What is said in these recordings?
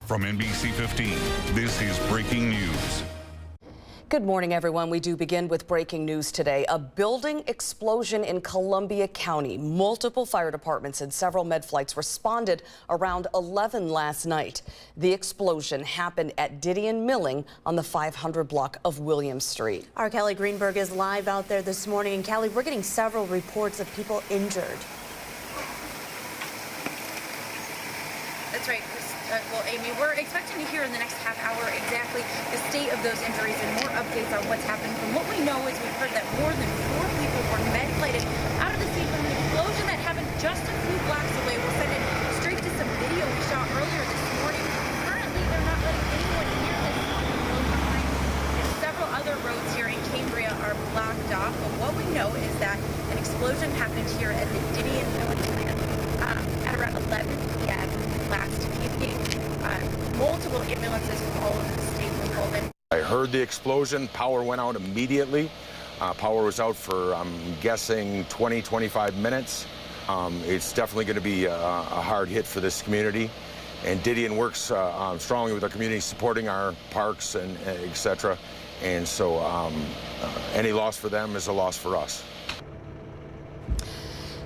From NBC 15, this is breaking news. Good morning, everyone. We do begin with breaking news today. A building explosion in Columbia County. Multiple fire departments and several med flights responded around 11 last night. The explosion happened at Didion Milling on the 500 block of Williams Street. Our Kelly Greenberg is live out there this morning. And Kelly, we're getting several reports of people injured. That's right. Well, Amy, we're expecting to hear in the next half hour exactly the state of those injuries and more updates on what's happened. From what we know is we've heard that more than 4 people were med-flighted out of the scene from an explosion that happened just a few blocks away. We'll send it straight to some video we shot earlier this morning. Currently, they're not letting anyone near this line, and several other roads here in Cambria are blocked off. But what we know is that an explosion happened here at the Didion Milling plant at around 11 p.m. last evening. Multiple ambulances from all over the state were called in. I heard the explosion. Power went out immediately. Power was out for, I'm guessing, 20-25 minutes. It's definitely going to be a hard hit for this community. And Didion works strongly with our community, supporting our parks and et cetera. And so any loss for them is a loss for us.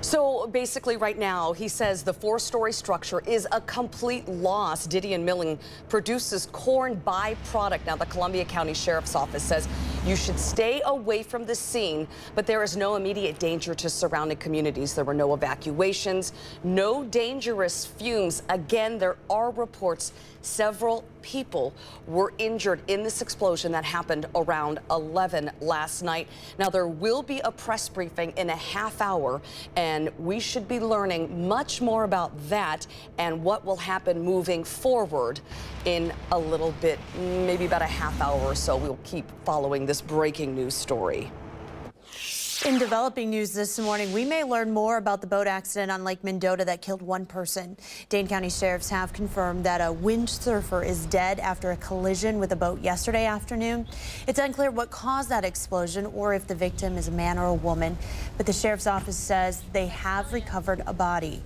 So basically right now, he says the 4-story structure is a complete loss. Didion Milling produces corn byproduct. Now, the Columbia County Sheriff's Office says you should stay away from the scene, but there is no immediate danger to surrounding communities. There were no evacuations, no dangerous fumes. Again, there are reports several people were injured in this explosion that happened around 11 last night. Now, there will be a press briefing in a half hour, and we should be learning much more about that and what will happen moving forward in a little bit, maybe about a half hour or so. We'll keep following this breaking news story. In developing news this morning, we may learn more about the boat accident on Lake Mendota that killed 1 person. Dane County sheriffs have confirmed that a windsurfer is dead after a collision with a boat yesterday afternoon. It's unclear what caused that explosion or if the victim is a man or a woman, but the sheriff's office says they have recovered a body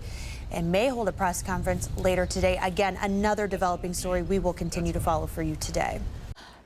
and may hold a press conference later today. Again, another developing story we will continue to follow for you today.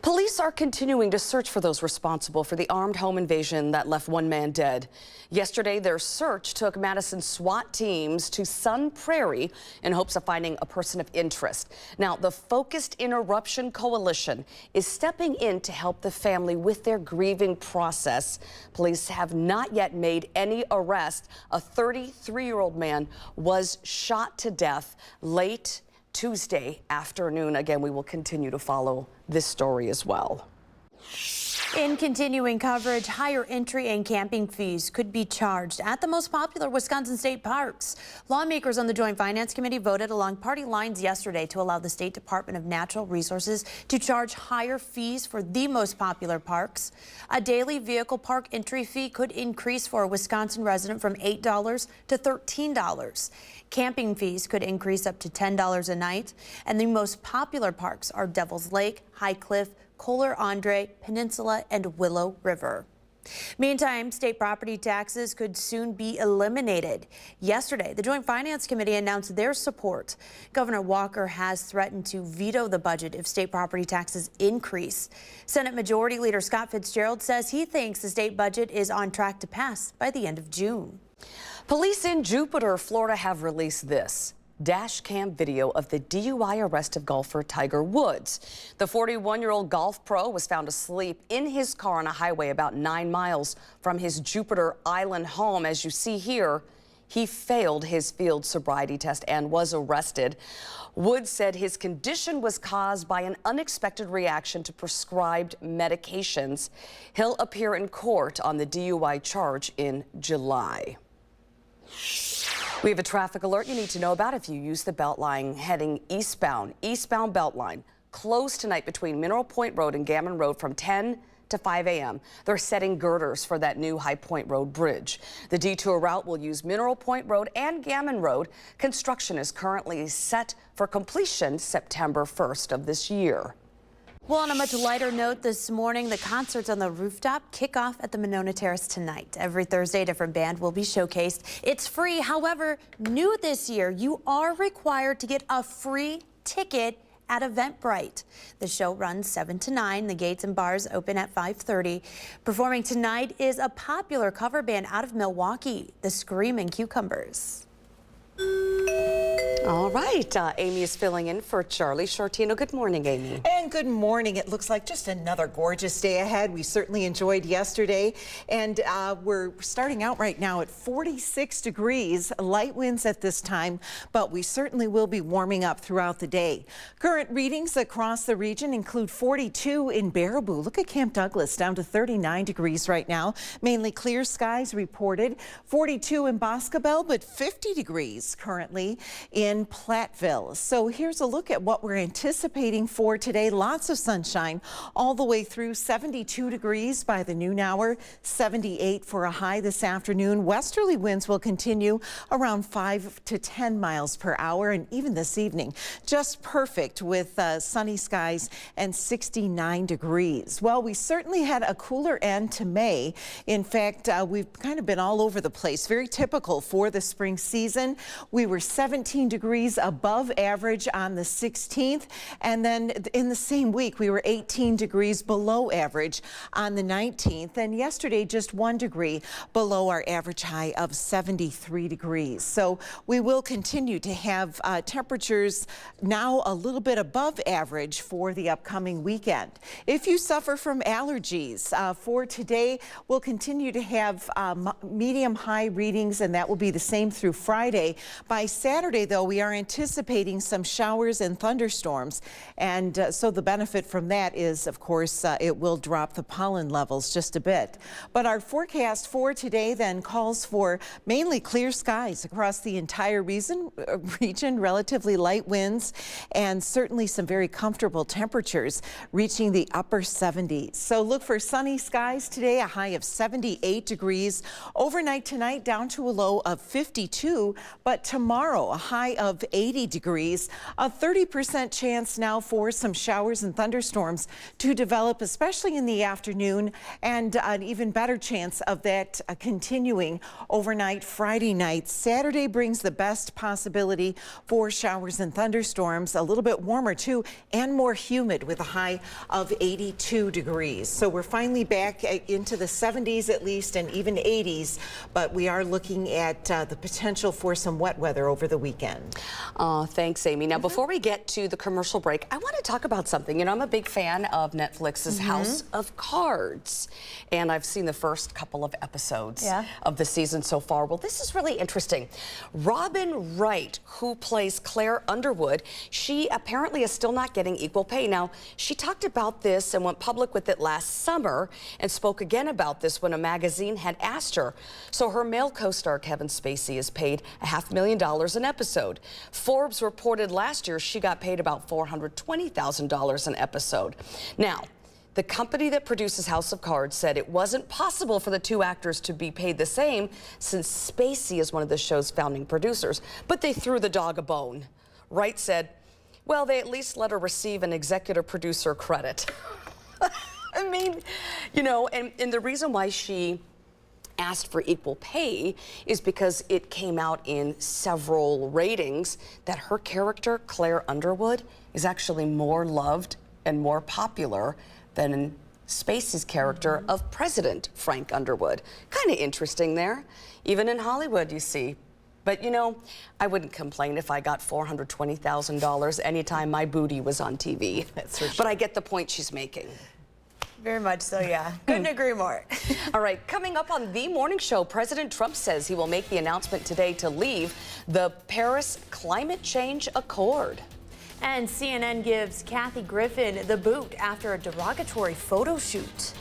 Police are continuing to search for those responsible for the armed home invasion that left 1 man dead. Yesterday, their search took Madison SWAT teams to Sun Prairie in hopes of finding a person of interest. Now, the Focused Interruption Coalition is stepping in to help the family with their grieving process. Police have not yet made any arrests. A 33-year-old man was shot to death late Tuesday afternoon. Again, we will continue to follow this story as well. In continuing coverage, higher entry and camping fees could be charged at the most popular Wisconsin state parks. Lawmakers on the Joint Finance Committee voted along party lines yesterday to allow the State Department of Natural Resources to charge higher fees for the most popular parks. A daily vehicle park entry fee could increase for a Wisconsin resident from $8 to $13. Camping fees could increase up to $10 a night. And the most popular parks are Devil's Lake, High Cliff, Kohler Andre, Peninsula, and Willow River. Meantime, state property taxes could soon be eliminated. Yesterday, the Joint Finance Committee announced their support. Governor Walker has threatened to veto the budget if state property taxes increase. Senate Majority Leader Scott Fitzgerald says he thinks the state budget is on track to pass by the end of June. Police in Jupiter, Florida have released this dash cam video of the DUI arrest of golfer Tiger Woods. The 41-year-old golf pro was found asleep in his car on a highway about 9 miles from his Jupiter Island home. As you see here, he failed his field sobriety test and was arrested. Woods said his condition was caused by an unexpected reaction to prescribed medications. He'll appear in court on the DUI charge in July. We have a traffic alert you need to know about if you use the Beltline heading eastbound. Eastbound Beltline closed tonight between Mineral Point Road and Gammon Road from 10 to 5 a.m. They're setting girders for that new High Point Road bridge. The detour route will use Mineral Point Road and Gammon Road. Construction is currently set for completion September 1st of this year. Well, on a much lighter note this morning, the concerts on the rooftop kick off at the Monona Terrace tonight. Every Thursday, a different band will be showcased. It's free. However, new this year, you are required to get a free ticket at Eventbrite. The show runs 7 to 9. The gates and bars open at 5:30. Performing tonight is a popular cover band out of Milwaukee, the Screaming Cucumbers. All right, Amy is filling in for Charlie Shortino. Good morning, Amy. And good morning. It looks like just another gorgeous day ahead. We certainly enjoyed yesterday, and we're starting out right now at 46 degrees, light winds at this time, but we certainly will be warming up throughout the day. Current readings across the region include 42 in Baraboo. Look at Camp Douglas, down to 39 degrees right now. Mainly clear skies reported. 42 in Boscobel, but 50 degrees currently in Platteville. So here's a look at what we're anticipating for today. Lots of sunshine all the way through. 72 degrees by the noon hour, 78 for a high this afternoon. Westerly winds will continue around 5 to 10 miles per hour, and even this evening just perfect with sunny skies and 69 degrees. Well, we certainly had a cooler end to May. In fact, we've kind of been all over the place. Very typical for the spring season. We were 17 degrees above average on the 16th, and then in the same week we were 18 degrees below average on the 19th, and yesterday just 1 degree below our average high of 73 degrees. So we will continue to have temperatures now a little bit above average for the upcoming weekend. If you suffer from allergies, for today we'll continue to have medium high readings, and that will be the same through Friday. By Saturday, though, we are anticipating some showers and thunderstorms, and so the benefit from that is, of course, it will drop the pollen levels just a bit. But our forecast for today then calls for mainly clear skies across the entire region, relatively light winds, and certainly some very comfortable temperatures reaching the upper 70s. So look for sunny skies today, a high of 78 degrees. Overnight tonight down to a low of 52, but tomorrow a high of 80 degrees. A 30% chance now for some showers and thunderstorms to develop, especially in the afternoon, and an even better chance of that continuing overnight Friday night. Saturday brings the best possibility for showers and thunderstorms, a little bit warmer too, and more humid with a high of 82 degrees. So we're finally back into the 70s at least, and even 80s, but we are looking at the potential for some wet weather over the weekend. Thanks, Amy. Now, before we get to the commercial break, I want to talk about something. You know, I'm a big fan of Netflix's House of Cards, and I've seen the first couple of episodes of the season so far. Well, this is really interesting. Robin Wright, who plays Claire Underwood, she apparently is still not getting equal pay. Now, she talked about this and went public with it last summer and spoke again about this when a magazine had asked her. So her male co-star Kevin Spacey is paid $500,000 an episode. Forbes reported last year she got paid about $420,000 an episode. Now, the company that produces House of Cards said it wasn't possible for the two actors to be paid the same since Spacey is one of the show's founding producers, but they threw the dog a bone. Wright said, well, they at least let her receive an executive producer credit. I mean, you know, and the reason why she asked for equal pay is because it came out in several ratings that her character, Claire Underwood, is actually more loved and more popular than Spacey's character of President Frank Underwood. Kind of interesting there. Even in Hollywood, you see. But, you know, I wouldn't complain if I got $420,000 anytime my booty was on TV. That's for sure. But I get the point she's making. Very much so, yeah. Couldn't agree more. All right, coming up on The Morning Show, President Trump says he will make the announcement today to leave the Paris Climate Change Accord. And CNN gives Kathy Griffin the boot after a derogatory photo shoot.